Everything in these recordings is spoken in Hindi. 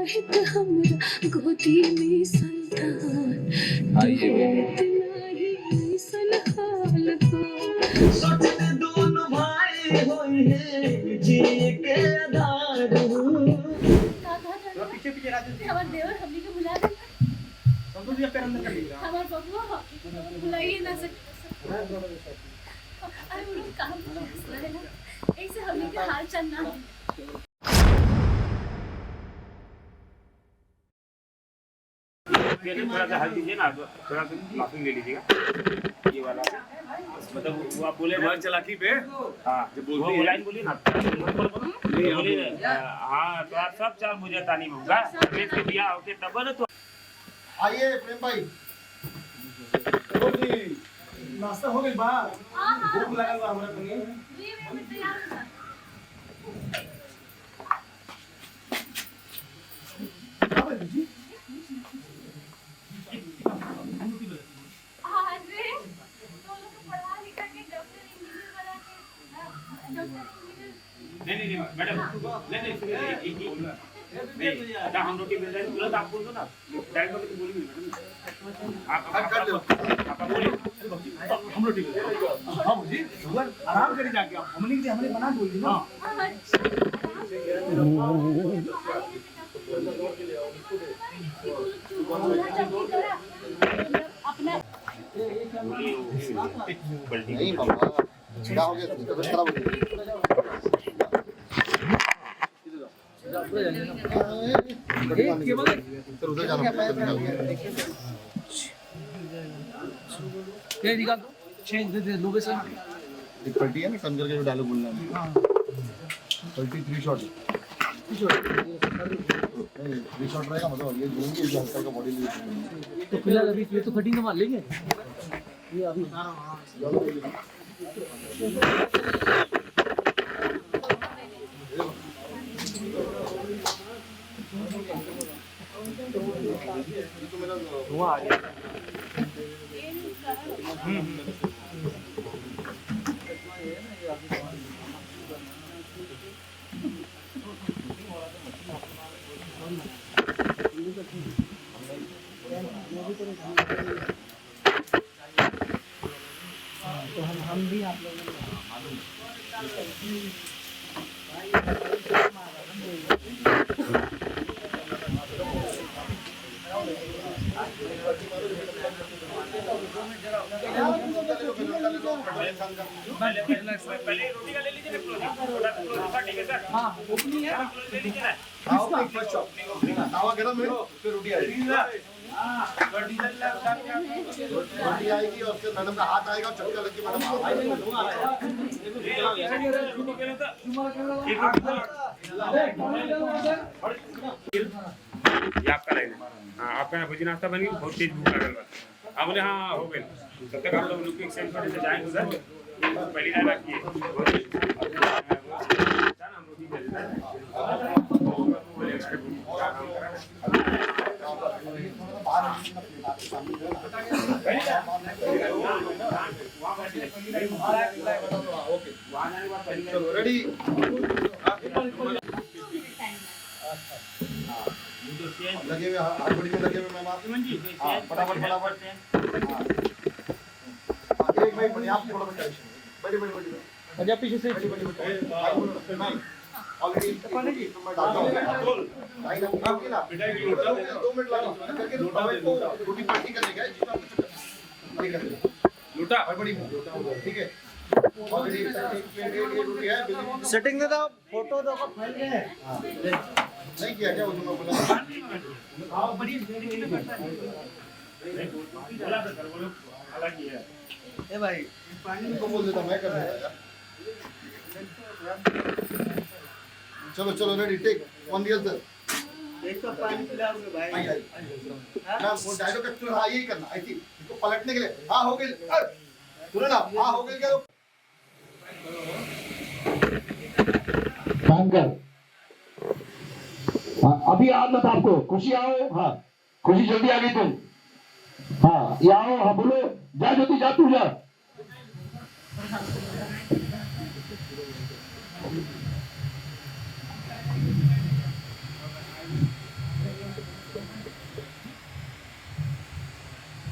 रहित हमरा गोदी में संतान आइए इतना ही सन हाल हो सोचते दोनों भाई होई है जी के आधार पीछे पीछे राजू हमार देवर हमनी के बुला दे संतोष जी पैर अंदर कर लीजिए हमार बबुआ बुलाइए ना सके अरे वो लोग काम कर रहे हैं ऐसे हमनी के हाल चाल ना थोड़ा सा हल्दी दीजिए ना, थोड़ा सा लाफिंग ले लीजिएगा ये वाला, मतलब वो आप बोले ना चलाकी पे हाँ जब वो बोलती है लाइन बोलिए ना बोलिए हाँ तो आप सब चार मुझे तानी होगा रमेश के बियाह होके तब ना तो आइए प्रेम भाई नाश्ता हो गई बा हां हां भूख लगल बा हमरा तनी जी मैं तैयार हूं अरे तो लोग पढ़ा लिखा के डॉक्टर इंजीनियर बना के डॉक्टर इंजीनियर नहीं मैडम नहीं हम रोटी मिल जाएगी तुरंत आप बोल दो ना डायरेक्ट होकर तो बोलिए मैडम आप बोलिए हम रोटी हां जी आराम करी जाके आप हमने के लिए हमने बना बोल दी ना अपना नहीं बाबा क्या हो गया तबीयत खराब हो गई सर उधर जाना ये निकाल दो चेंज दे लो बस एक पलटी है ना टर्न करके जो डायलॉग बोलना है पलटी 3 शॉट नहीं 3 शॉट रहेगा मतलब ये घूम के हल्का का बॉडी लीव तो फिलहाल अभी ये तो कटिंग मार लेंगे ये अभी धुआं आ गया तो हम भी आप लोगों पहले रोटी का ले लीजिए थोड़ा ठीक है सर हां ओपनिंग है ले लीजिए ना आओ फर्स्ट शॉट तावा गरम है फिर रोटी आएगी रोटी आएगी और फिर मैडम का हाथ आएगा और चटका लग के ये आपका लाइन है हाँ आपका भोजन नाश्ता बन गई बहुत तेज भूख लगल बा आप बोले हाँ हो गए तब तक आप लोग के एक्सचेंज करने से जाएंगे उधर पहली लाइन रखिए रेडी लगे हुए हड़बड़ी में लगे हुए मैम आप फटाफट फटाफट एक मिनट बढ़िया आप थोड़ा सा बड़ी बड़ी बड़ी अच्छा पीछे से ऑलरेडी पानी जी डालता हूं लाइन आपकी ना 2 मिनट लगा करके रोटी पार्टी करने का जितना कुछ लूटा बड़ी ठीक है ऑलरेडी रोटी है सेटिंग दे दो फोटो दो को फैल गए नहीं किया क्या वो जो मैं बोला आओ बड़ी बोला तो कर बोलो अलग ही है ए भाई पानी को बोल देता मैं कर देता चलो चलो ready take one real sir एक तो पानी पिलाओगे भाई ना वो डायलॉग का हाँ यही करना आई थी इसको पलटने के लिए हाँ हो गई सुनो ना हाँ हो गई क्या काम कर हाँ, अभी याद मत आपको खुशी आओ हाँ खुशी जल्दी आ गई तुम हाँ ये आओ हाँ बोलो जा ज्योति जा तू जा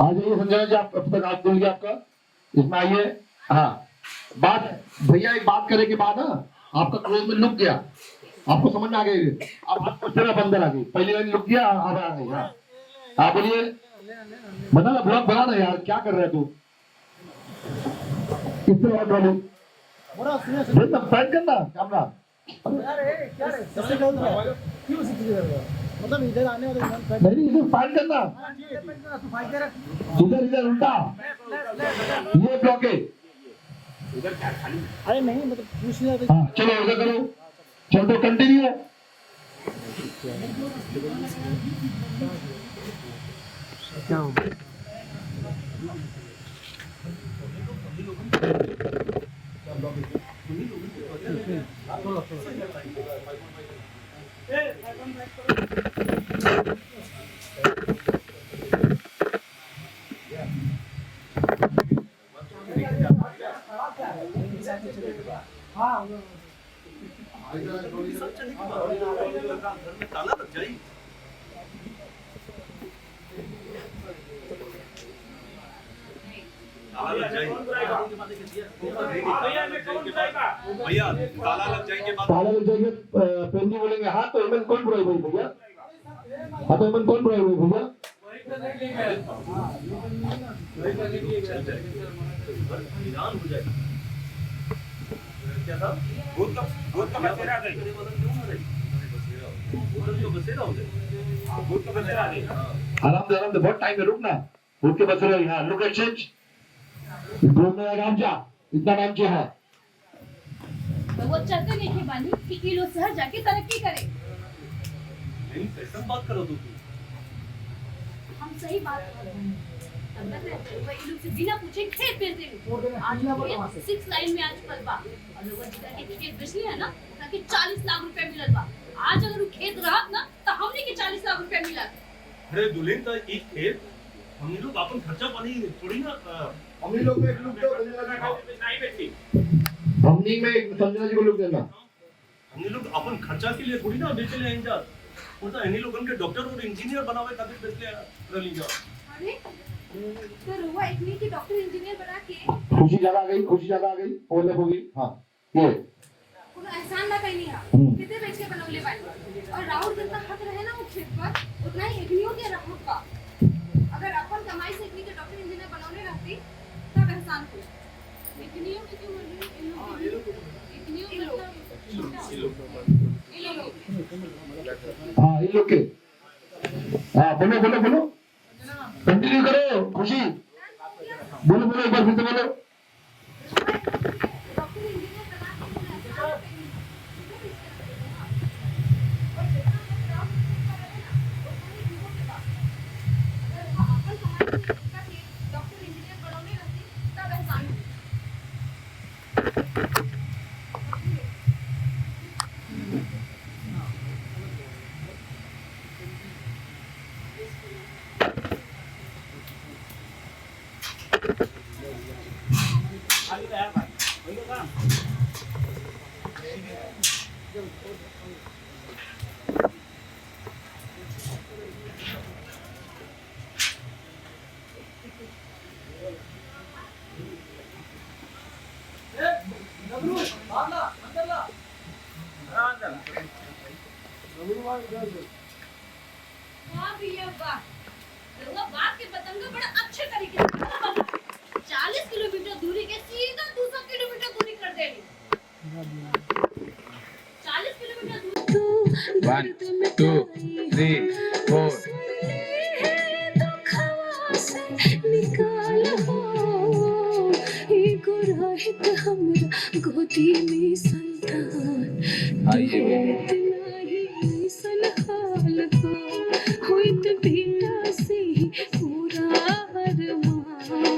आ जाइए संजय जी, आप अब तक हाथ धुल गया आपका, इसमें आइए। हाँ बात भैया, एक बात करे के बाद ना आपका क्लोज में लुक गया, आपको समझ में आ गई, अब आपको सिर्फ अंदर आ गई, पहली लाइन लुक गया, अब आ गई। हाँ आप बोलिए, बता ना ब्लॉग बना ना यार, क्या कर रहे तू, किससे बात वाली पैक करना कैमरा, मतलब इधर आने वाले नहीं इधर पैक करना, इधर इधर उल्टा, ये ब्लॉक है। अरे नहीं मतलब पूछ लिया। हाँ चलो ऐसा करो, चल तो कंटिन्यू। क्या हो भैया ताला लग जाएंगे ताला लग जाएंगे, पेंजी बोलेंगे हाँ तो हेमंत कौन बुराई भाई भैया, हाँ तो हेमंत कौन बुराई भाई भैया, आराम से बहुत टाइम है, रुकना भूत के बस रहे। हाँ लुक एट चेंज, घूमने का नाम क्या, इतना नाम क्या है, तो वो चलते नहीं थे बानी कि ये लोग शहर जाके तरक्की करें। नहीं कैसे बात करो तू, हम सही बात कर रहे हैं। अब मैं ये लोग से बिना पूछे खेत बेचते हैं। आज 6 लाइन में आज पलबा और लोग जितना के खेत बेच लिया ना ताकि 40 लाख रुपए मिलल बा। आज अगर वो खेत रहत ना तो हमने के 40 लाख रुपए मिलत। अरे दुल्हन का एक खेत हम लोग अपन खर्चा पानी थोड़ी ना, हम ही लोग में एक लुक दो, नहीं बेटी हमनी में संजना जी को लुक देना, हम लोग अपन खर्चा के लिए थोड़ी ना बेच ले आएंगे, उनका इन्हीं लोगों के डॉक्टर और इंजीनियर बनावे खातिर बेच ले रही जा। अरे तो रुआ इतनी की डॉक्टर इंजीनियर बना के खुशी ज्यादा आ गई, खुशी ज्यादा आ गई, ओले होगी। हाँ ये कोनो एहसान ना कहीं हां कितने बेच के बनौले बानी और राहुल जितना हक रहे ना वो खेत पर उतना ही एकनियों के राहुल का। अगर अपन कमाई से इतनी के डॉक्टर इंजीनियर बनौले रहती तब एहसान हो। एकनियों में क्यों बोल रही हो, इन लोग एकनियों मतलब हाँ इन लोग के, हाँ बोलो बोलो बोलो, कंटिन्यू करो खुशी, बोलो बोलो एक बार फिर से बोलो। डॉक्टर इंजीनियर बना के डॉक्टर इंजीनियर बनौले रहती तब एहसान हो। वाह भैया वाह, रउआ बात के बतंगा बड़ा अच्छे तरीके से बता। 40 किलोमीटर दूरी के सीधा 200 किलोमीटर दूरी कर देली। 40 किलोमीटर दूरी 1 2 3 4 गोदी में संतान आइए सनहाल होइत बेटा से पूरा अरमान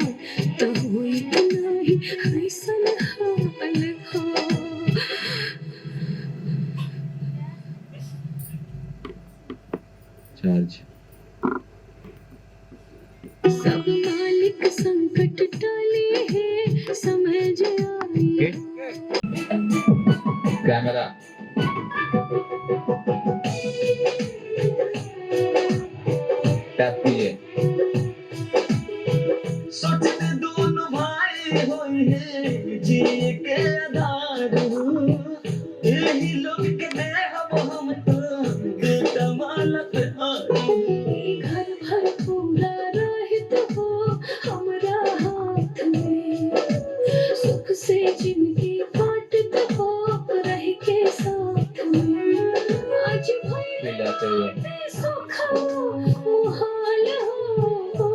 तो होइत नहीं ऐसन हाल हो। चार्ज सब मालिक संकट टाले है समझ आई। कैमरा टैप कीजिए। फील आते हुए। मुहाल हो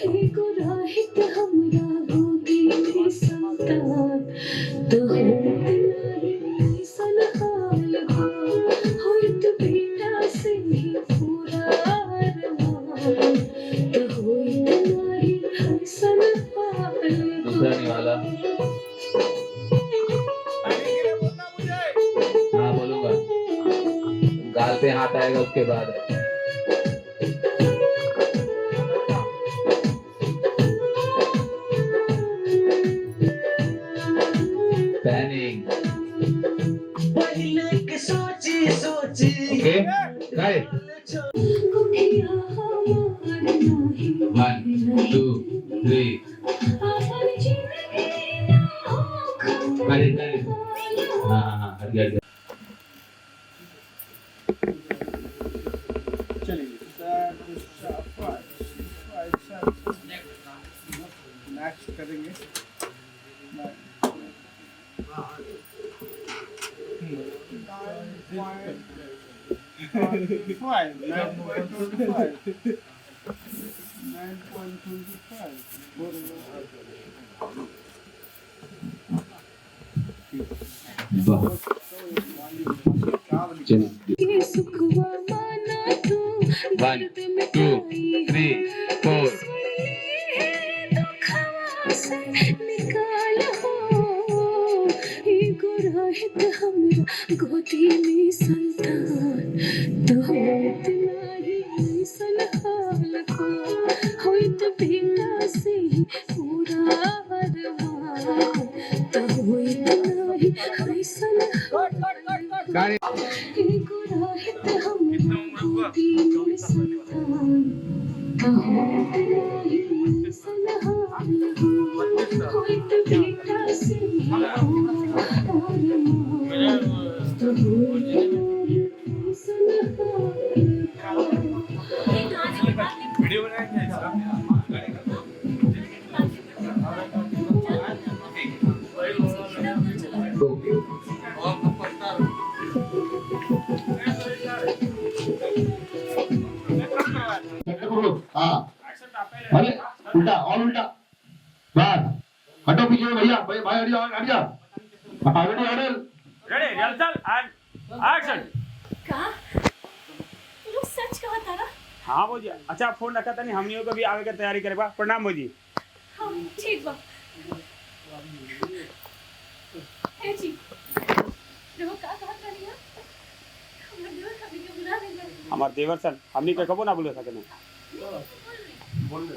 एगो राहित हमरा गोदी में संतान तो होई सन हाल हो होइत बेटा से ही पूरा अरमान तो होइत सन हाल दूसरा निवाला। हाँ बोलूंगा, गाल पे हाथ आएगा उसके बाद। पैनिंग। पहले के सोची सोची ओके राइट। 1 2 3 करेक्ट। हाँ हट गया। नेक्स्ट करेंगे। ये सुखवा माना तू 1 2 3 4 दुखवा से निकाल हो एगो राहित हमरा गोदी में संतान तो होइत नाही सन हाल हो होइत बेटा से ही पूरा अरमान तो होइत नाही सन हाल एगो राहित हमरा गोदी में संतान तो होइत नाही सन हाल हो होइत बेटा से ही पूरा अरमान तो होइत नाही सन हाल वीडियो बनाएंगे इसका। हाँ अरे उल्टा और उल्टा बस हटो पीछे भैया भाई भाई हट जा ready order ready rehearsal and action. का तू लोग सच कहा था ना? हाँ भौजी। अच्छा फोन रखा था नहीं, हमनियों को भी आगे का तैयारी करे बा। प्रणाम भौजी। हम ठीक बा है जी देखो का कहा था नहीं हमर देवर कभी के बुला देंगे हमार देवर सन हमनी के कबो ना बोले सके ना।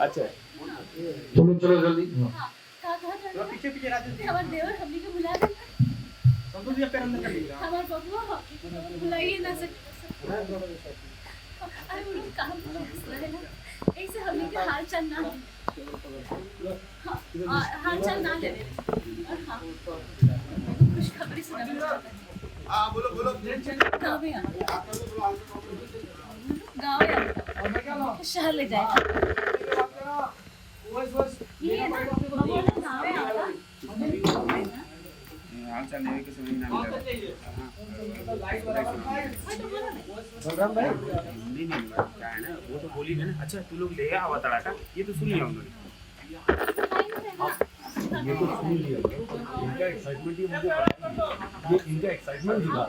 अच्छा चलो चलो जल्दी हां का कहा था पीछे पीछे राजू जी। हमार देवर हमनी के बुला देंगे संतोष जी पैर अंदर कर लीजिए। हमार बबुआ बुलाइए ना सकते अरे वो लोग काम कर रहे हैं ऐसे हमनी के हाल चाल ना हाल चाल ना ले रहे और हां खुश खबरी सुनाना चाहते हैं। हाँ बोलो बोलो गाँव में आना गाँव में आना शहर ले जाए ये है ना गाँव में आना हाल चाल लेवे के सुनी ना मिला। बलराम भाई नहीं क्या है ना, वो तो बोली ना। अच्छा तू लोग ले आवा तड़ाका, ये तो सुन लिया उन्होंने। ये तो सुन लिया इनका एक्साइटमेंट ही मुझे ये इनका एक्साइटमेंट दिखा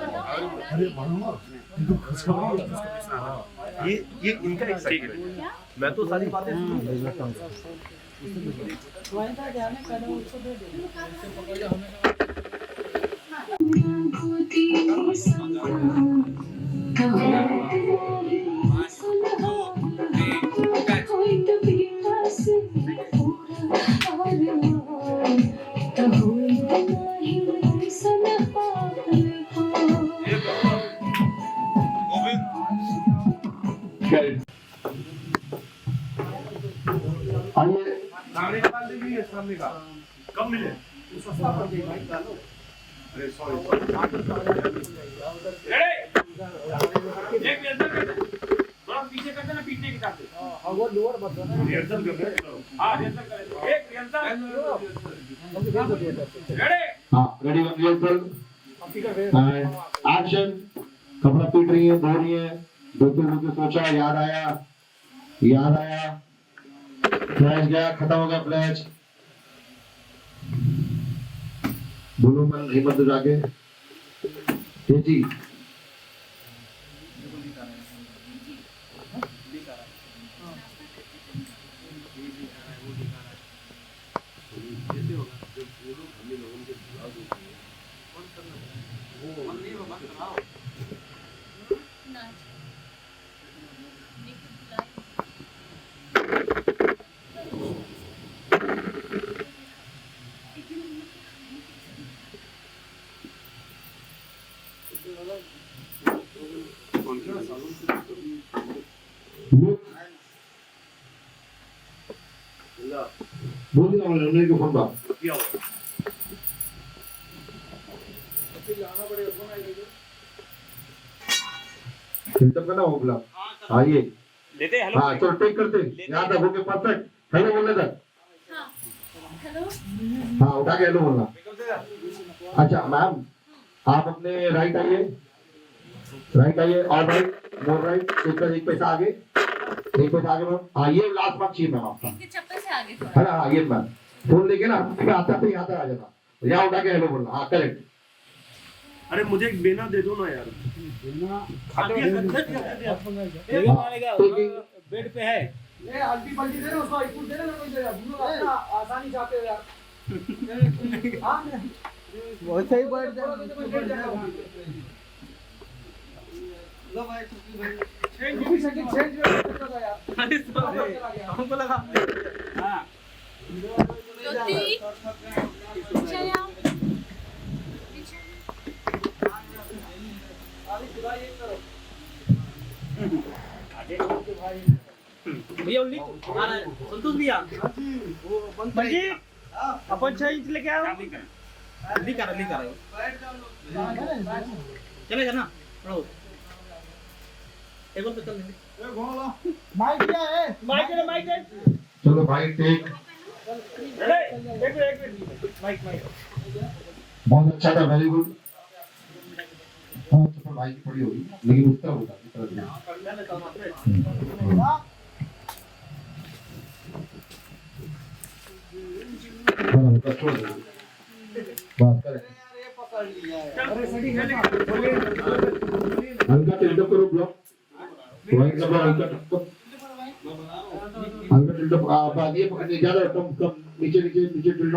अरे मालूम इनको खुशखबरी ये इनका एक्साइटमेंट मैं तो सारी बातें सुन लेता हूं आइए सामने का बात दीजिए सामने का कब मिले? अरे सॉरी रेडी एक रिहर्सल करते थोड़ा पीछे करते ना, पीछे की तरफ से। वो लोअर मत दो ना रिहर्सल कर रहे हैं। हां रिहर्सल करें। एक रिहर्सल रेडी। हाँ रेडी रिहर्सल एंड एक्शन कपड़ा पीट रही है, धो रही है, धोते सोचा याद आया, फ्लैश गया, खत्म हो गया फ्लैश। बोलो मन हिम्मत हो जाके जी। बोल दिया उन्होंने को फोन बात फिल्टर का ना हो बोला आइए लेते हेलो हाँ चलो टेक करते याद रखो के परफेक्ट हेलो बोलने तक हाँ हेलो हाँ उठा के हेलो बोलना। अच्छा मैम आप अपने राइट आइए और राइट मोर राइट एक पैसा आगे मैम। हाँ ये लास्ट मार्क चाहिए मैम आपका इसके चप्पल से आगे थोड़ा है ना। हाँ ये मैम फोन लेके ना आता पे यहाँ तक आ जाना, यहाँ उठा के हेलो बोलना। हाँ करेक्ट। अरे मुझे एक बेना दे दो ना यार। बेड पे है ये अल्टी पल्टी दे रहे हो, उसको इनपुट दे रहे हो, कोई दे रहा है अपना आसानी चाहते हो यार। हां बहुत सही बैठ जा लो भाई चेंज यार। हमको लगा हां ज्योति चल आओ भैया उल्ली आ रहा है संतोष भैया वो बंजी अपन 6 इंच लेके आओ। लिख रहा चले जाना पढ़ो टेबल पे चल ले माइक क्या है माइक है चलो भाई टेक एक मिनट माइक बहुत अच्छा था, वेरी गुड। हाँ चप्पल भाई की पड़ी होगी लेकिन उत्तर होगा छोड़ दो बात करें। हल्का टिल्ट करो ब्लॉक हल्का टिल्ट आप आगे पकड़ने ज्यादा कम नीचे टिल्ट